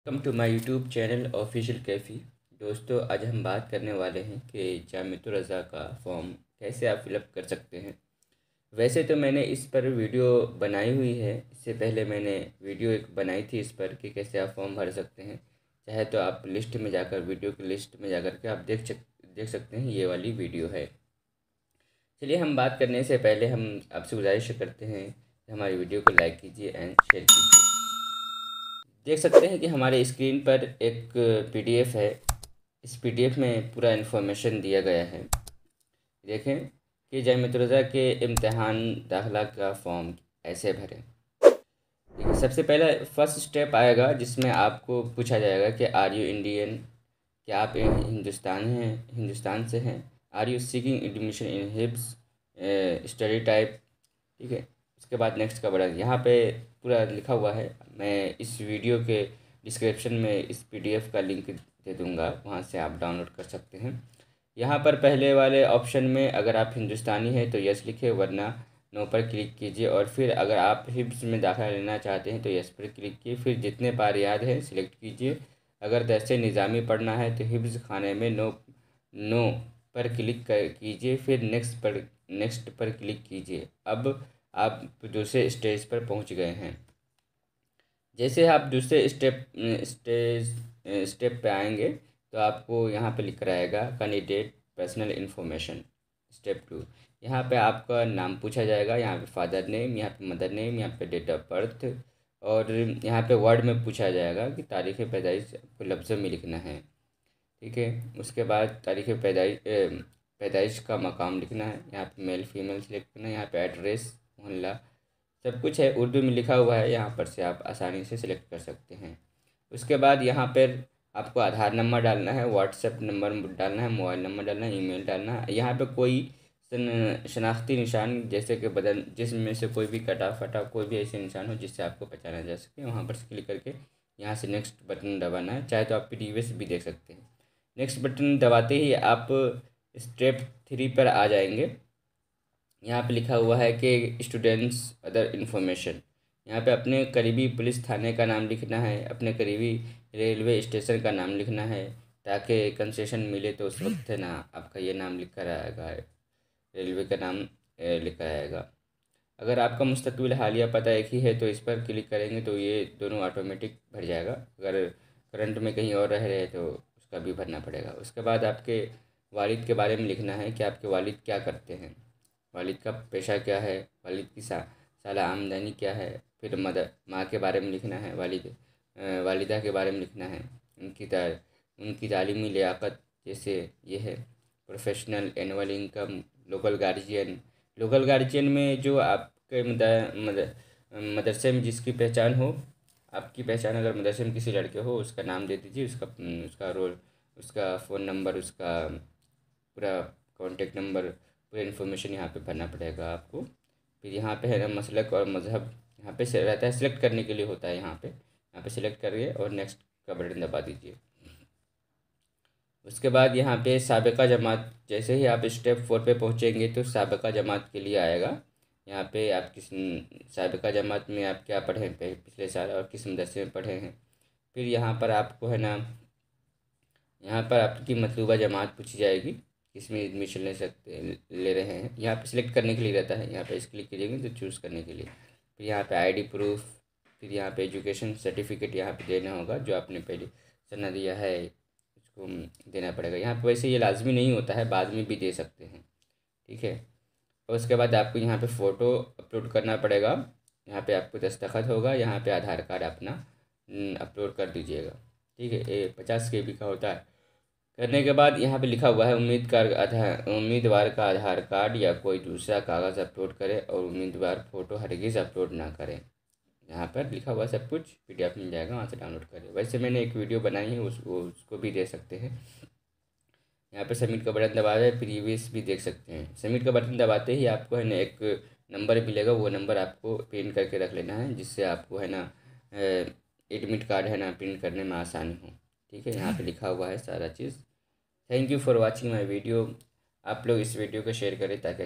Welcome to my YouTube channel official Kaifi. दोस्तों, आज हम बात करने वाले हैं कि जामियातुर रज़ा का फॉर्म कैसे आप फिलअप कर सकते हैं। वैसे तो मैंने इस पर वीडियो बनाई हुई है। इससे पहले मैंने वीडियो एक बनाई थी इस पर कि कैसे आप फॉर्म भर सकते हैं। चाहे तो आप लिस्ट में जाकर वीडियो की लिस्ट में जाकर के आप देख सकते हैं, ये वाली वीडियो है। चलिए, हम बात करने से पहले हम आपसे गुजारिश करते हैं कि हमारी वीडियो को लाइक कीजिए एंड शेयर कीजिए। देख सकते हैं कि हमारे स्क्रीन पर एक पीडीएफ है। इस पीडीएफ में पूरा इन्फॉर्मेशन दिया गया है। देखें कि जामियातुर रज़ा के इम्तिहान दाखिला का फॉर्म ऐसे भरें। देखिए, सबसे पहला फर्स्ट स्टेप आएगा जिसमें आपको पूछा जाएगा कि आर यू इंडियन, क्या आप हिंदुस्तान से हैं। Are you seeking admission in hibs study type. ठीक है, उसके बाद नेक्स्ट का बटन यहाँ पे पूरा लिखा हुआ है। मैं इस वीडियो के डिस्क्रिप्शन में इस पीडीएफ का लिंक दे दूँगा, वहाँ से आप डाउनलोड कर सकते हैं। यहाँ पर पहले वाले ऑप्शन में अगर आप हिंदुस्तानी हैं तो यस लिखें, वरना नो पर क्लिक कीजिए। और फिर अगर आप हिब्स में दाखिला लेना चाहते हैं तो यस पर क्लिक कीजिए। फिर जितने बार याद है सिलेक्ट कीजिए। अगर दरसे निज़ामी पढ़ना है तो हिब्स खाने में नो नो पर क्लिक कीजिए। फिर नेक्स्ट पर क्लिक कीजिए। अब आप दूसरे स्टेज पर पहुंच गए हैं। जैसे आप दूसरे स्टेप पे आएंगे तो आपको यहाँ पे लिख रहेगा कैंडिडेट पर्सनल इन्फॉर्मेशन स्टेप 2। यहाँ पे आपका नाम पूछा जाएगा, यहाँ पे फादर नेम, यहाँ पे मदर नेम, यहाँ पे डेट ऑफ बर्थ, और यहाँ पे वर्ड में पूछा जाएगा कि तारीख़ पैदाइश आपको लफ्ज़ों में लिखना है। ठीक है, उसके बाद तारीख़ पैदाइश का मकाम लिखना है। यहाँ पे मेल फीमेल सेलेक्ट करना है। यहाँ पे एड्रेस, मोहल्ला, सब कुछ है, उर्दू में लिखा हुआ है। यहाँ पर से आप आसानी से सिलेक्ट कर सकते हैं। उसके बाद यहाँ पर आपको आधार नंबर डालना है, व्हाट्सएप नंबर डालना है, मोबाइल नंबर डालना है, ईमेल डालना है। यहाँ पे कोई शनाख्ती निशान जैसे कि बदन, जिसमें से कोई भी कटा फटा कोई भी ऐसे निशान हो जिससे आपको पहचाना जा सके, वहाँ पर क्लिक करके यहाँ से नेक्स्ट बटन दबाना है। चाहे तो आप प्रीवियस भी देख सकते हैं। नेक्स्ट बटन दबाते ही आप स्टेप 3 पर आ जाएंगे। यहाँ पे लिखा हुआ है कि स्टूडेंट्स अदर इन्फॉर्मेशन। यहाँ पे अपने करीबी पुलिस थाने का नाम लिखना है, अपने करीबी रेलवे स्टेशन का नाम लिखना है, ताकि कंसेशन मिले तो उस वक्त है ना आपका ये नाम लिखा रहेगा, रेलवे का नाम लिखा रहेगा। अगर आपका मुस्तकबिल हालिया पता एक ही है तो इस पर क्लिक करेंगे तो ये दोनों ऑटोमेटिक भर जाएगा। अगर करंट में कहीं और रह रहे तो उसका भी भरना पड़ेगा। उसके बाद आपके वालिद के बारे में लिखना है कि आपके वालिद क्या करते हैं, वालिद का पेशा क्या है, वालिद की साला आमदनी क्या है। फिर माँ के बारे में लिखना है, वालिदा के बारे में लिखना है, उनकी तालीमी लियाकत, जैसे ये है professional, annual income, local guardian में जो आपके मदरसे में जिसकी पहचान हो, आपकी पहचान अगर मदरसे में किसी लड़के हो उसका नाम दे दीजिए, उसका रोल, उसका फ़ोन नंबर, उसका पूरा कॉन्टेक्ट नंबर, पूरा इन्फॉर्मेशन यहाँ पे भरना पड़ेगा आपको। फिर यहाँ पे है ना मसलक और मज़हब, यहाँ पे से रहता है सिलेक्ट करने के लिए होता है। यहाँ पे सिलेक्ट करिए और नेक्स्ट का बटन दबा दीजिए। उसके बाद यहाँ पे साबिक़ा जमात, जैसे ही आप स्टेप 4 पे पहुँचेंगे तो साबिक़ा जमात के लिए आएगा। यहाँ पे आप किस साबिक़ा जमात में आप क्या पढ़े हैं पिछले साल और किस मदरसे में पढ़े हैं। फिर यहाँ पर आपको है ना, यहाँ पर आपकी मतलूबा जमात पूछी जाएगी, किसमें एडमिशन ले रहे हैं। यहाँ पे सिलेक्ट करने के लिए रहता है, यहाँ पे इस क्लिक कीजिएगा तो चूज़ करने के लिए। फिर यहाँ पे आईडी प्रूफ, फिर यहाँ पे एजुकेशन सर्टिफिकेट यहाँ पे देना होगा, जो आपने पहले सना दिया है उसको देना पड़ेगा। यहाँ पे वैसे ये लाजमी नहीं होता है, बाद में भी दे सकते हैं। ठीक है, और उसके बाद आपको यहाँ पे फ़ोटो अपलोड करना पड़ेगा। यहाँ पे आपको दस्तखत होगा, यहाँ पे आधार कार्ड अपना अपलोड कर दीजिएगा। ठीक है, ये 50 KB का होता है। करने के बाद यहाँ पे लिखा हुआ है उम्मीदवार का आधार कार्ड या कोई दूसरा कागज़ अपलोड करें और उम्मीदवार फ़ोटो हरगिज़ अपलोड ना करें। यहाँ पर लिखा हुआ सब कुछ PDF मिल जाएगा, वहाँ से डाउनलोड करें। वैसे मैंने एक वीडियो बनाई है, उसको भी दे सकते हैं। यहाँ पर सबमिट का बटन दबाए प्रीवियस भी देख सकते हैं। सबमिट का बटन दबाते ही आपको है ना एक नंबर मिलेगा, वो नंबर आपको प्रिंट करके रख लेना है, जिससे आपको है ना एडमिट कार्ड है ना प्रिंट करने में आसानी हो। ठीक है, यहाँ पे लिखा हुआ है सारा चीज़। Thank you for watching my video. आप लोग इस वीडियो को शेयर करें ताकि